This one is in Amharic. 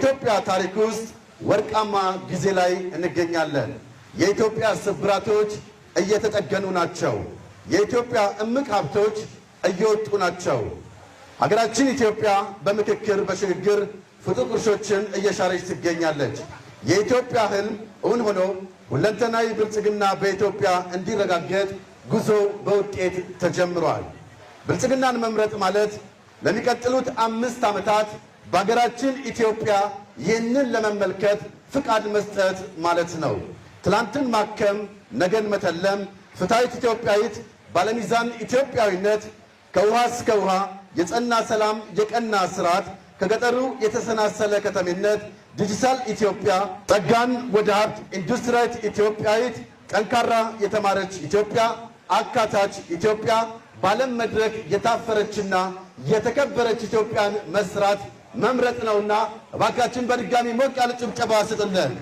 በኢትዮጵያ ታሪክ ውስጥ ወርቃማ ጊዜ ላይ እንገኛለን። የኢትዮጵያ ስብራቶች እየተጠገኑ ናቸው። የኢትዮጵያ እምቅ ሀብቶች እየወጡ ናቸው። ሀገራችን ኢትዮጵያ በምክክር በሽግግር ፍቱህ ቁርሾችን እየሻረች ትገኛለች። የኢትዮጵያ ህልም እውን ሆኖ ሁለንተናዊ ብልጽግና በኢትዮጵያ እንዲረጋገጥ ጉዞ በውጤት ተጀምሯል። ብልጽግናን መምረጥ ማለት ለሚቀጥሉት 5 ዓመታት በሀገራችን ኢትዮጵያ ይህንን ለመመልከት ፍቃድ መስጠት ማለት ነው። ትላንትን ማከም፣ ነገን መተለም፣ ፍትሐዊት ኢትዮጵያዊት ባለሚዛን ኢትዮጵያዊነት፣ ከውሃ እስከ ውሃ የጸና ሰላም፣ የቀና ስርዓት፣ ከገጠሩ የተሰናሰለ ከተሜነት፣ ዲጂታል ኢትዮጵያ፣ ጸጋን ወደ ሀብት፣ ኢንዱስትሪያዊት ኢትዮጵያዊት፣ ጠንካራ የተማረች ኢትዮጵያ፣ አካታች ኢትዮጵያ፣ በዓለም መድረክ የታፈረችና የተከበረች ኢትዮጵያን መስራት መምረጥ ነውና እባካችን በድጋሚ ሞቅ ያለ ጭብጨባ ስጥልን።